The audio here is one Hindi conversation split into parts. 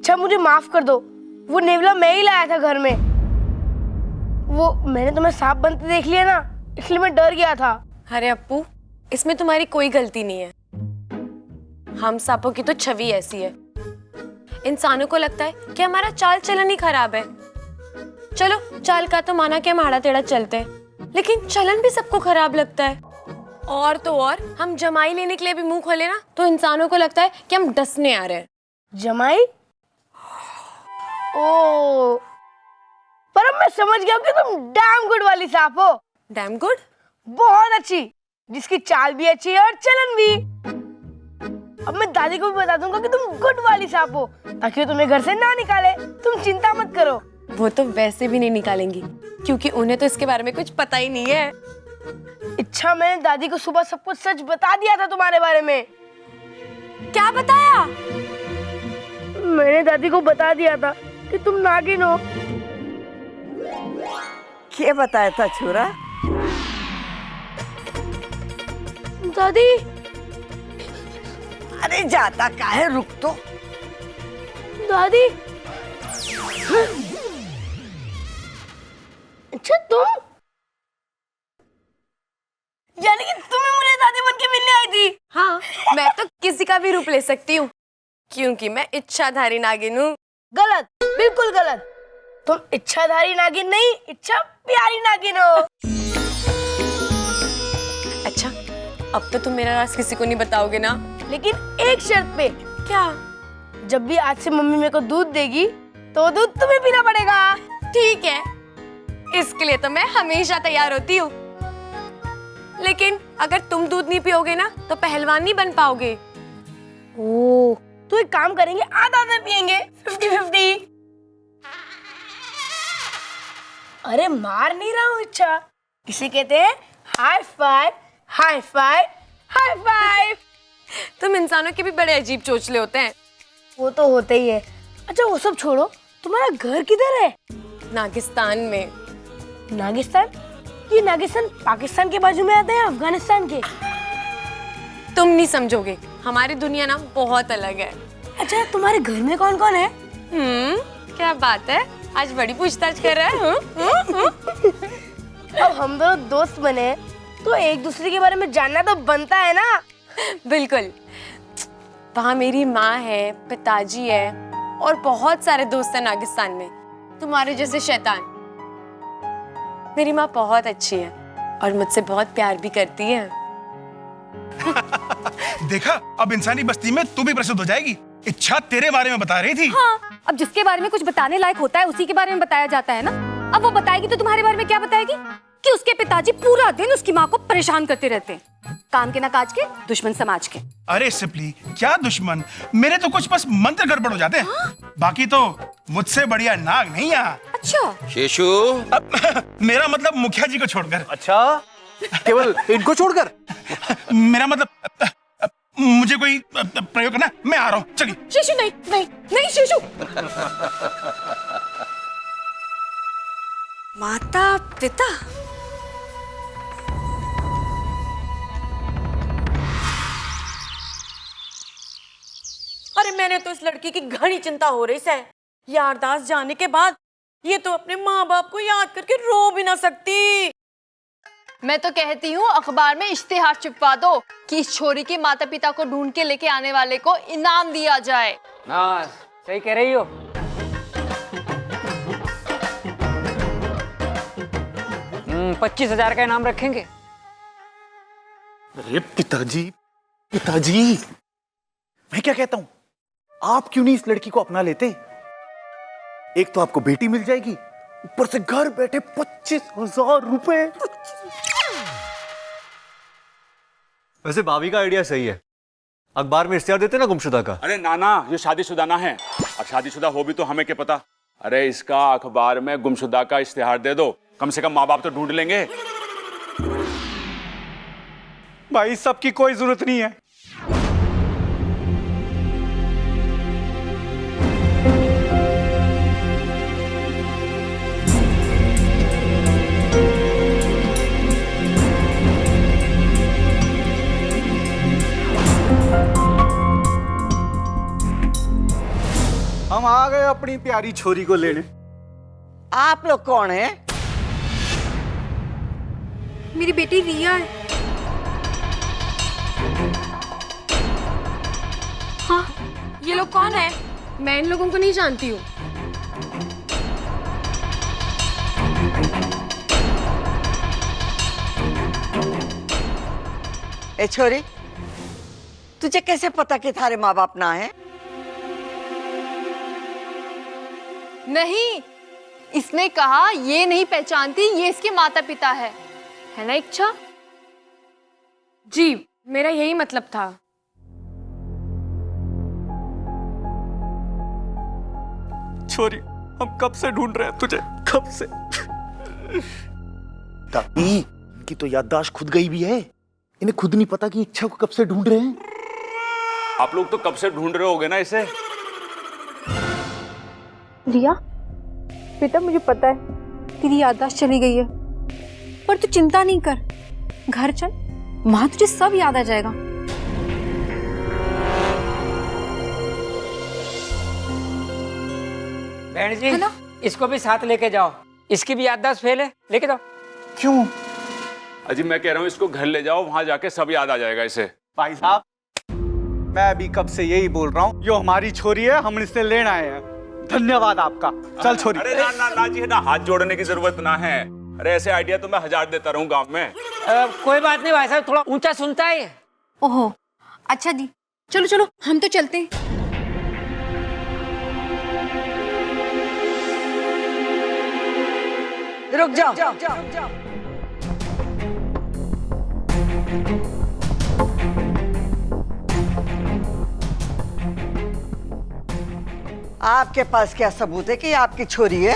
अच्छा मुझे माफ कर दो, वो नेवला मैं ही लाया था घर में। वो मैंने तुम्हें सांप बनते देख लिया ना, इसलिए मैं डर गया था। अरे अप्पू, इसमें तुम्हारी कोई गलती नहीं है। हम सांपों की तो छवि ऐसी है, इंसानों को लगता है कि हमारा चाल चलन ही खराब है। चलो चाल का तो माना कि हम आड़ा टेढ़ा चलते हैं, लेकिन चलन भी सबको खराब लगता है। और तो और हम जमाई लेने के लिए भी मुंह खोले ना तो इंसानों को लगता है कि हम डसने आ रहे हैं। जमाई? ओ, पर अब मैं समझ गया हूँ कि तुम डैम गुड वाली सांप हो। Damn good? बहुत अच्छी, जिसकी चाल भी अच्छी है और चलन भी। अब मैं दादी को भी बता दूंगा कि तुम गुड वाली सांप हो, ताकि वो तुम्हें घर से ना निकाले। तुम चिंता मत करो। वो तो वैसे भी नहीं निकालेंगी, क्योंकि उन्हें तो इसके बारे में कुछ पता ही नहीं है। अच्छा, मैंने दादी को सुबह सब कुछ सच बता दिया था तुम्हारे बारे में। क्या बताया? मैंने दादी को बता दिया था कि तुम नागिन हो। क्या बताया था छोरा? दादी। अरे जाता काहे, रुक तो। दादी। अच्छा तुम, यानी कि तुम्हें मुझे दादी बन के मिलने आई थी? हाँ, मैं तो किसी का भी रूप ले सकती हूँ, क्योंकि मैं इच्छाधारी नागिन हूँ। गलत, बिल्कुल गलत। तुम इच्छाधारी नागिन नहीं, इच्छा प्यारी नागिन हो। अच्छा, अब तो तुम मेरा राज किसी को नहीं बताओगे ना? लेकिन एक शर्त पे। क्या? जब भी आज से मम्मी मेरे को दूध देगी तो दूध तुम्हें पीना पड़ेगा। ठीक है, इसके लिए तो मैं हमेशा तैयार होती हूँ। लेकिन अगर तुम दूध नहीं पियोगे ना तो पहलवान नहीं बन पाओगे। ओह, तो एक काम करेंगे, आधा आधा पियेंगे, 50-50। अरे मार नहीं रहा हूँ इच्छा, इसे कहते हैं high five, high five, high five. तुम इंसानों के भी बड़े अजीब चोचले होते हैं। वो तो होते ही है। अच्छा वो सब छोड़ो, तुम्हारा घर किधर है? नागिस्तान में। नागिस्तान? ये नागिस्तान पाकिस्तान के बाजू में आता है, अफगानिस्तान के? तुम नहीं समझोगे, हमारी दुनिया ना बहुत अलग है। अच्छा तुम्हारे घर में कौन कौन है? क्या बात है, आज बड़ी पूछताछ कर रहा है। अब हम दोनों दोस्त बने तो एक दूसरे के बारे में जानना तो बनता है ना। बिल्कुल। वहाँ मेरी माँ है, पिताजी है और बहुत सारे दोस्त हैं नागिस्तान में, तुम्हारे जैसे शैतान। मेरी माँ बहुत अच्छी है और मुझसे बहुत प्यार भी करती है। देखा, अब इंसानी बस्ती में तू भी प्रसिद्ध हो जाएगी। इच्छा तेरे बारे में बता रही थी। हाँ, अब जिसके बारे में कुछ बताने लायक होता है उसी के बारे में बताया जाता है ना। अब वो बताएगी तो तुम्हारे बारे में क्या बताएगी? कि उसके पिताजी पूरा दिन उसकी माँ को परेशान करते रहते हैं, काम के ना काज के, दुश्मन समाज के। अरे सिपली, क्या दुश्मन? मेरे तो कुछ बस मंत्र गड़बड़ हो जाते हैं। बाकी तो मुझसे बढ़िया नाग नहीं यहाँ। अच्छा शेषु, मेरा मतलब मुखिया जी को छोड़कर। अच्छा, केवल इनको छोड़कर? मेरा मतलब मुझे कोई प्रयोग करना, मैं आ रहा हूँ, चलिए। शिशु नहीं नहीं नहीं शिशु। माता पिता, अरे मैंने तो इस लड़की की घनी चिंता हो रही है। यारदास जाने के बाद ये तो अपने माँ बाप को याद करके रो भी ना सकती। मैं तो कहती हूँ अखबार में इश्तिहार छिपवा दो कि इस छोरी के माता पिता को ढूंढ के लेके आने वाले को इनाम दिया जाए। हाँ, सही कह रही हो। 25,000 का इनाम रखेंगे। अरे पिताजी, पिताजी, मैं क्या कहता हूं, आप क्यों नहीं इस लड़की को अपना लेते? एक तो आपको बेटी मिल जाएगी, ऊपर से घर बैठे 25,000 रुपए। वैसे भाभी का आइडिया सही है, अखबार में इश्तिहार देते ना गुमशुदा का। अरे नाना, ये शादीशुदा ना है, और शादीशुदा हो भी तो हमें क्या पता। अरे इसका अखबार में गुमशुदा का इश्तिहार दे दो, कम से कम माँ बाप तो ढूंढ लेंगे। भाई सबकी कोई जरूरत नहीं है। हम आ गए अपनी प्यारी छोरी को लेने। आप लोग कौन हैं? मेरी बेटी रिया है। हाँ, ये लोग कौन है? मैं इन लोगों को नहीं जानती हूँ। ए छोरी, तुझे कैसे पता कि थारे माँ बाप ना है? नहीं, इसने कहा ये नहीं पहचानती, ये इसके माता पिता है ना इच्छा? जी, मेरा यही मतलब था। छोरी, हम कब से ढूंढ रहे हैं तुझे, कब से। दादी, इनकी तो याददाश्त खुद गई भी है। इन्हें खुद नहीं पता कि इच्छा को कब से ढूंढ रहे हैं। आप लोग तो कब से ढूंढ रहे होगे ना इसे। रिया, बेटा मुझे पता है तेरी याददाश्त चली गई है, पर तू चिंता नहीं कर, घर चल, वहां तुझे सब याद आ जाएगा। बहन जी, इसको भी साथ लेके जाओ, इसकी भी याददाश्त फेल है, लेके जाओ। क्यों? अजी मैं कह रहा हूँ इसको घर ले जाओ, वहां जाके सब याद आ जाएगा इसे। भाई साहब, मैं अभी कब से यही बोल रहा हूँ, यो हमारी छोरी है, हम इसे लेने आए हैं। धन्यवाद आपका। चल छोरी। अरे ना ना ना जी, ना हाथ जोड़ने की जरूरत ना है। अरे ऐसे आइडिया तो मैं 1000 देता रहूं गांव में। कोई बात नहीं भाई साहब, थोड़ा ऊंचा सुनता है। ओहो, अच्छा जी, चलो चलो हम तो चलते हैं। रुक जाओ। आपके पास क्या सबूत है कि ये आपकी छोरी है?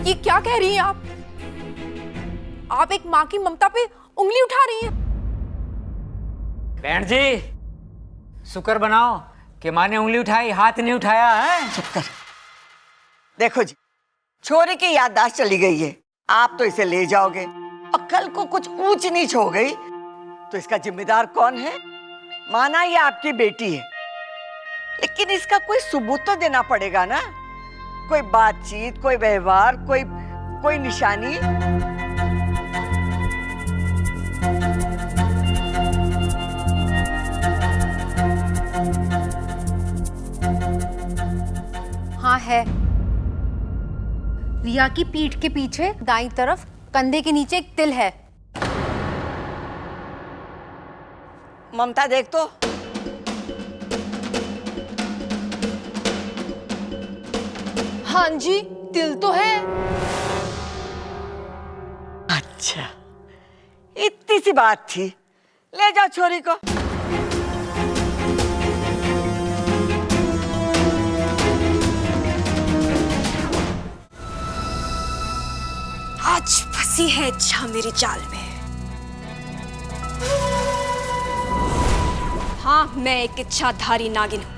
ये क्या कह रही हैं आप? आप एक माँ की ममता पे उंगली उठा रही हैं। बहन जी, शुक्र बनाओ कि माँ ने उंगली उठाई, हाथ नहीं उठाया है। चुप कर। देखो जी, छोरी की याददाश्त चली गई है, आप तो इसे ले जाओगे और कल को कुछ ऊंच नीच हो गई तो इसका जिम्मेदार कौन है? माना ये आपकी बेटी है, लेकिन इसका कोई सबूत तो देना पड़ेगा ना, कोई बातचीत, कोई व्यवहार, कोई निशानी। हाँ है, रिया की पीठ के पीछे दाईं तरफ कंधे के नीचे एक तिल है। ममता देख तो। हाँ जी, तिल तो है। अच्छा, इतनी सी बात थी, ले जाओ छोरी को। आज फंसी है इच्छा मेरी जाल में। हाँ, मैं एक इच्छाधारी नागिन हूं।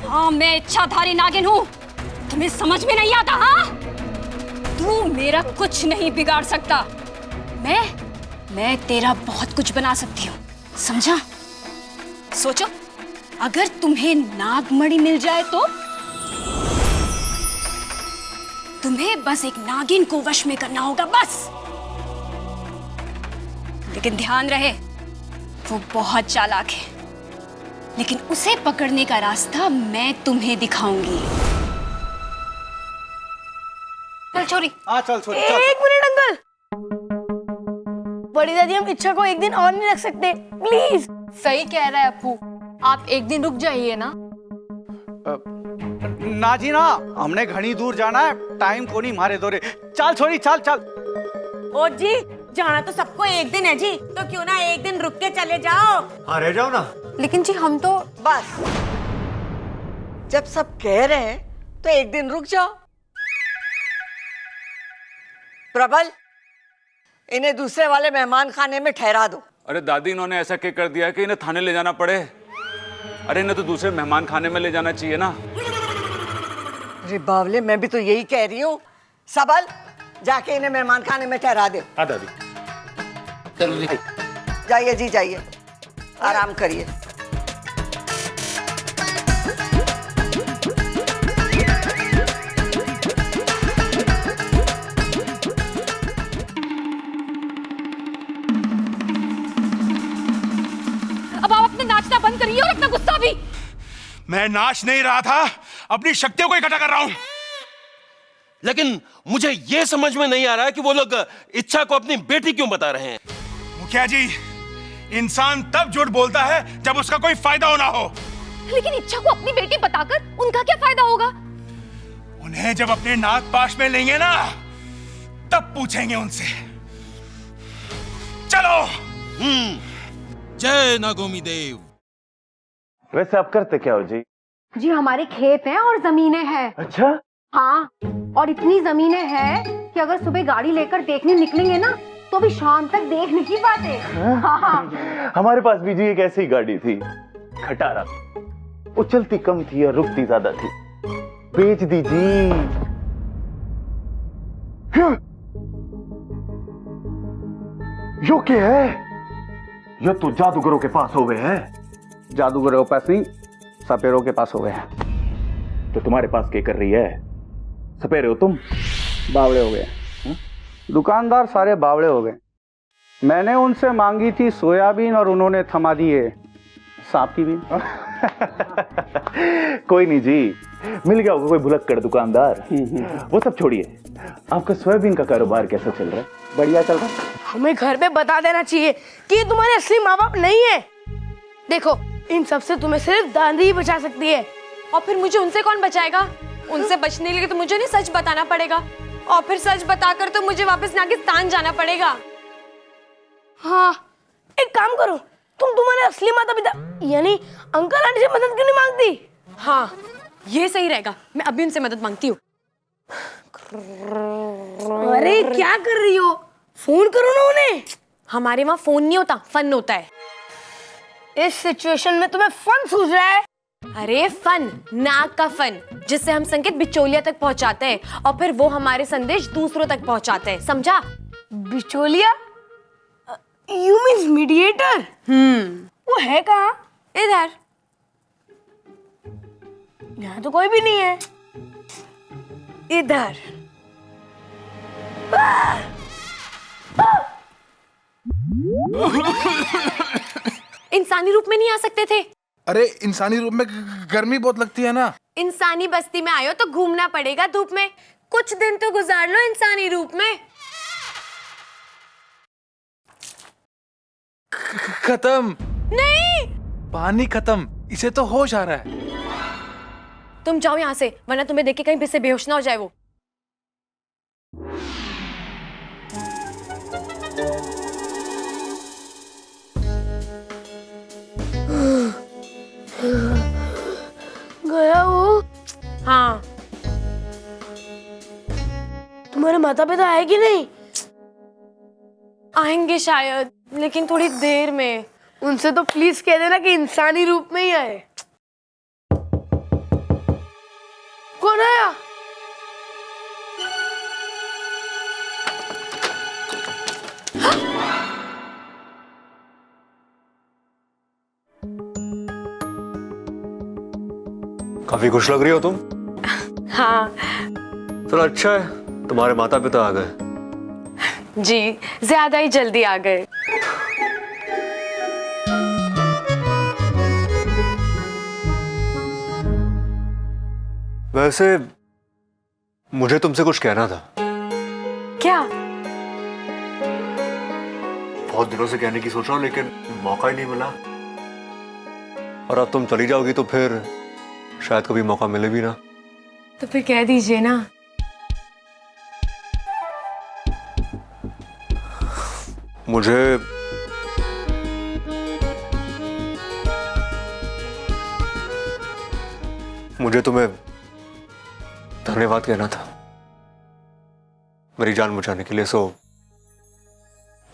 हाँ, मैं इच्छाधारी नागिन हूं। तुम्हें समझ में नहीं आता? हाँ, तू मेरा कुछ नहीं बिगाड़ सकता। मैं तेरा बहुत कुछ बना सकती हूँ, समझा? सोचो, अगर तुम्हें नागमणि मिल जाए तो तुम्हें बस एक नागिन को वश में करना होगा, बस। लेकिन ध्यान रहे, वो बहुत चालाक है, लेकिन उसे पकड़ने का रास्ता मैं तुम्हें दिखाऊंगी। चल छोरी। हाँ चल छोरी। एक मिनट अंकल, बड़ी दादी हम इच्छा को एक दिन और नहीं रख सकते, प्लीज। सही कह रहा है अप्पू, आप एक दिन रुक जाइए ना। ना जी ना, हमने घनी दूर जाना है, टाइम को नहीं मारे दो रे। चल छोरी, चल चल। ओ जी, जाना तो सबको एक दिन है जी, तो क्यों ना एक दिन रुक के चले जाओ। हाँ रह जाओ ना। लेकिन जी हम तो बस, जब सब कह रहे हैं तो एक दिन रुक जाओ। प्रबल, इन्हें दूसरे वाले मेहमान खाने में ठहरा दो। अरे दादी, इन्होंने ऐसा क्या कर दिया कि इन्हें थाने ले जाना पड़े? अरे इन्हें तो दूसरे मेहमान खाने में ले जाना चाहिए ना। अरे बावले, मैं भी तो यही कह रही हूँ। सबल, जाके इन्हें मेहमान खाने में ठहरा दो। हाँ दादी। जाइए जी, जाइए, आराम करिए। अब आप अपना नाचना बंद करिए और अपना गुस्सा भी। मैं नाच नहीं रहा था, अपनी शक्तियों को इकट्ठा कर रहा हूं। लेकिन मुझे यह समझ में नहीं आ रहा है कि वो लोग इच्छा को अपनी बेटी क्यों बता रहे हैं। मुखिया जी, इंसान तब झूठ बोलता है जब उसका कोई फायदा होना हो। लेकिन इच्छा को अपनी बेटी बताकर उनका क्या फायदा होगा? उन्हें जब अपने नाग पाश में लेंगे ना, तब पूछेंगे उनसे। चलो। जय नागोमी देव। वैसे आप करते क्या हो जी? जी हमारे खेत हैं और जमीनें हैं। अच्छा। हाँ, और इतनी जमीनें हैं कि अगर सुबह गाड़ी लेकर देखने निकलेंगे ना तो भी शाम तक देख नहीं पाते। हाँ। हमारे पास भी जी एक ऐसी गाड़ी थी, खटारा। वो चलती कम थी और रुकती ज्यादा थी। बेच दीजिए। यो क्या है? यो तो जादूगरों के पास हो गए हैं। जादूगरों के पास नहीं, सपेरों के पास हो गए हैं। तो तुम्हारे पास क्या कर रही है? सपेरे हो तुम? बावड़े हो गए। दुकानदार सारे बावड़े हो गए। मैंने उनसे मांगी थी सोयाबीन और उन्होंने थमा दिए सांप की बीन। कोई नहीं जी, मिल गया होगा कोई भुलक्कड़ दुकानदार। वो सब छोड़िए, आपका सोयाबीन का कारोबार कैसा चल रहा है? बढ़िया चल रहा है। हमें घर पे बता देना चाहिए कि ये तुम्हारे असली माँ बाप नहीं है। देखो, इन सब से तुम्हें सिर्फ दादी ही बचा सकती है। और फिर मुझे उनसे कौन बचाएगा? उनसे बचने के लिए तो मुझे नहीं सच बताना पड़ेगा, और फिर सच बताकर तो मुझे वापस नागिस्तान जाना पड़ेगा। हाँ, एक काम करो, तुम तुम्हारे असली माता पिता यानी अंकल आंटी से मदद क्यों नहीं मांगती? हाँ, ये सही रहेगा। मैं अभी उनसे मदद मांगती हूँ। अरे क्या कर रही हो? फोन करो ना उन्हें। हमारे वहाँ फोन नहीं होता, फन होता है। इस सिचुएशन में तुम्हें फन सूझ रहा है? अरे फन, नाक का फन, जिससे हम संकेत बिचौलिया तक पहुंचाते हैं और फिर वो हमारे संदेश दूसरों तक पहुंचाते हैं, समझा? बिचौलिया? You means mediator? वो है कहाँ? इधर। यहाँ तो कोई भी नहीं है। इधर। इंसानी रूप में नहीं आ सकते थे? अरे इंसानी रूप में गर्मी बहुत लगती है ना। इंसानी बस्ती में आयो तो घूमना पड़ेगा धूप में। कुछ दिन तो गुजार लो इंसानी रूप में। खत्म। नहीं, पानी खत्म, इसे तो होश आ रहा है। तुम जाओ यहाँ से, वरना तुम्हें देख के कहीं से बेहोश ना हो जाए वो। गया वो? हाँ। तुम्हारे माता पिता आए कि नहीं? आएंगे शायद, लेकिन थोड़ी देर में। उनसे तो प्लीज कह देना कि इंसानी रूप में ही आए। कौन आया? काफी खुश लग रही हो तुम। हाँ चलो अच्छा है, तुम्हारे माता पिता आ गए। जी, ज्यादा ही जल्दी आ गए। वैसे मुझे तुमसे कुछ कहना था। क्या? बहुत दिनों से कहने की सोच रहा हूँ, लेकिन मौका ही नहीं मिला। और अब तुम चली जाओगी तो फिर शायद कभी मौका मिले भी ना। तो फिर कह दीजिए ना। मुझे तुम्हें धन्यवाद कहना था मेरी जान बचाने के लिए। So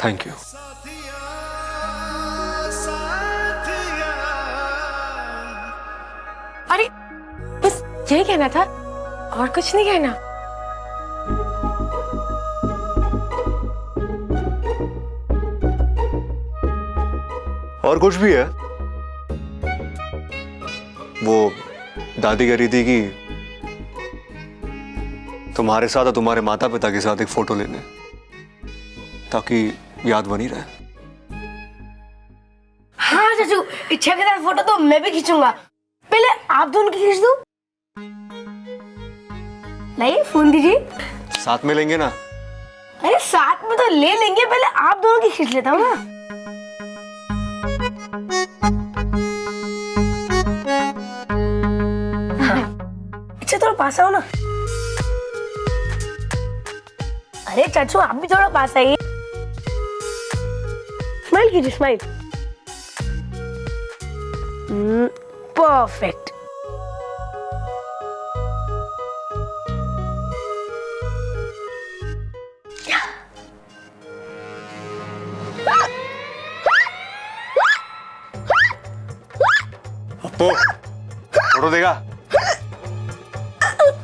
thank you. अरे बस यही कहना था और कुछ नहीं कहना। और कुछ भी है? वो दादी कह रही थी कि तुम्हारे साथ और तुम्हारे माता पिता के साथ एक फोटो लेने, ताकि याद बनी रहे। हाँ चाचू, इच्छा के साथ फोटो तो मैं भी खींचूंगा। पहले आप दोनों की खींच दो। लाइए फोन दीजिए। साथ में लेंगे ना? अरे साथ में तो ले लेंगे, पहले आप दोनों की खींच लेता हूँ ना। अच्छा थोड़ा पास आओ ना। अरे चाचू आप भी थोड़ा पास आइए। स्माइल कीजिए, स्माइल। परफेक्ट। अपो, फोटो देगा?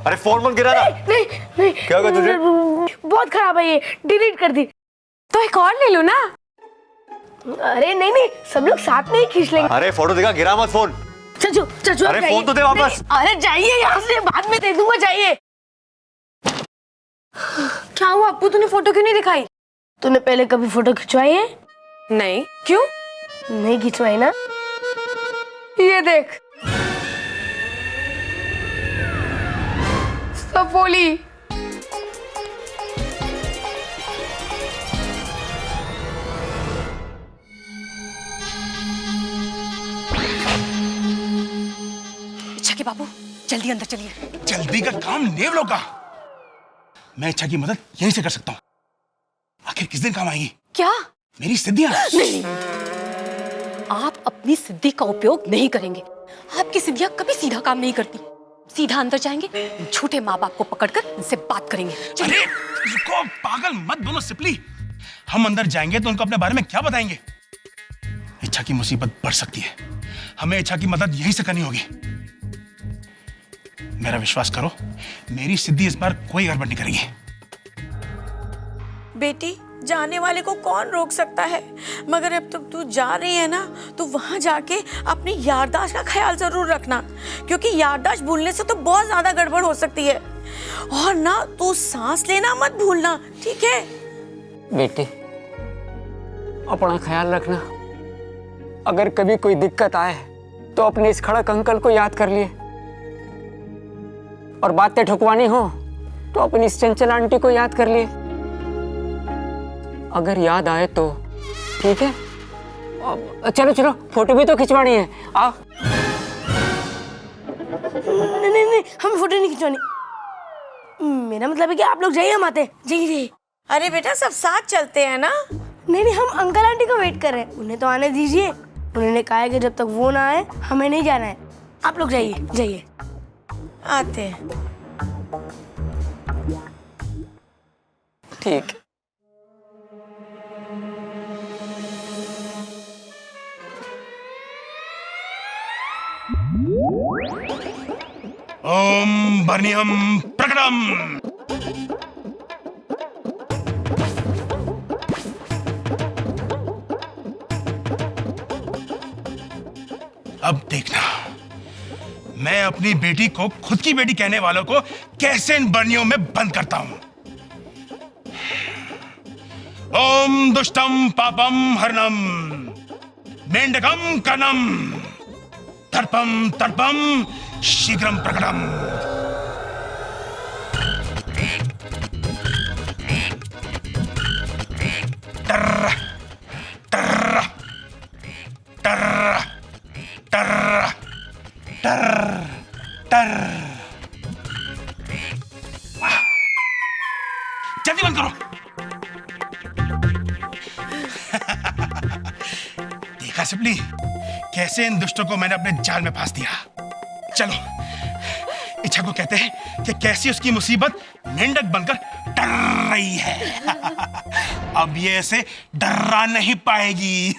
अरे फोन मत गिरा ना। नहीं नहीं, क्या हुआ तुझे? बहुत खराब है ये, डिलीट कर दी। तो एक और ले लो ना। अरे नहीं नहीं, सब लोग साथ में ही खींच लेंगे। अरे फोटो देगा, गिरा मत फोन। चाचू चाचू अरे फोन तो दे वापस। अरे जाइए यहाँ से, बाद में दे दूंगा, जाइए। क्या हुआ अप्पू, तूने फोटो क्यों नहीं दिखाई? तूने पहले कभी फोटो खिंचवाई है? नहीं। क्यों नहीं खिंचवाई ना? ये देख, सपोली। इच्छा के बाबू जल्दी अंदर चलिए। जल्दी का काम नेवलों का। मैं इच्छा की मदद यहीं से कर सकता हूँ। आखिर किस दिन काम आएगी? क्या? मेरी सिद्धियां। नहीं, आप अपनी सिद्धि का उपयोग नहीं करेंगे। आपकी सिद्धियां कभी सीधा काम नहीं करती। सीधा अंदर जाएंगे, झूठे माँ बाप को पकड़कर उनसे बात करेंगे। अरे रुको, पागल मत बनो सिपली। हम अंदर जाएंगे तो उनको अपने बारे में क्या बताएंगे? इच्छा की मुसीबत बढ़ सकती है। हमें इच्छा की मदद यहीं से करनी होगी। मेरा विश्वास करो, मेरी सिद्धि इस बार कोई गड़बड़ नहीं करेगी। बेटी, जाने वाले को कौन रोक सकता है? मगर अब तक तू जा रही है ना, तो वहां जाके अपनी याददाश्त का ख्याल जरूर रखना, क्योंकि याददाश्त भूलने से तो बहुत ज्यादा गड़बड़ हो सकती है। और ना तू सांस लेना मत भूलना, ठीक है? बेटी अपना ख्याल रखना। अगर कभी कोई दिक्कत आए तो अपने इस खड़क अंकल को याद कर लिए, और बातें ठुकवानी हो तो अपनी इस चंचल आंटी को याद कर लिए। अगर याद आए तो ठीक है। चलो चलो, फोटो भी तो खिंचवानी है। आओ। नहीं नहीं नहीं, हम फोटो नहीं खिंचवानी। मेरा मतलब है कि आप लोग जाइए, हम आते हैं। जाइए। अरे बेटा, सब साथ चलते हैं ना। नहीं नहीं, हम अंकल आंटी को वेट कर रहे हैं। उन्हें तो आने दीजिए। उन्होंने कहा है कि जब तक वो ना आए हमें नहीं जाना है। आप लोग जाइए जाइए। आते हैं। ठीक। ओम बर्नियम प्रकटम। अब देखना, मैं अपनी बेटी को खुद की बेटी कहने वालों को कैसे इन बर्नियों में बंद करता हूं। ओम दुष्टम पापम हरणम मेंढकम कनम तर्पम तर्पम शीघ्रम प्रकटम। टर टर टर टर टर टर। जल्दी बंद करो। देखा सिपली, कैसे इन दुष्टों को मैंने अपने जाल में फांस दिया। चलो, इच्छा को कहते हैं कि कैसी उसकी मुसीबत मेंढक बनकर टर रही है। अब ये ऐसे डरा नहीं पाएगी।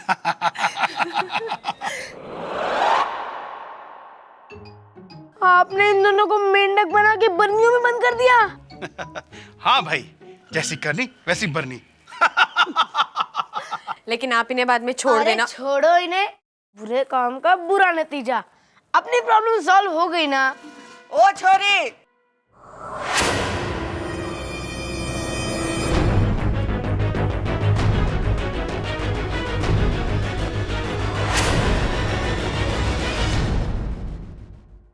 आपने इन दोनों को मेंढक बना के बर्नियों में बंद कर दिया। हाँ भाई, जैसी करनी वैसी बरनी। लेकिन आप इन्हें बाद में छोड़ अरे देना। छोड़ो इन्हें, बुरे काम का बुरा नतीजा। अपनी प्रॉब्लम सॉल्व हो गई ना। ओ छोरी,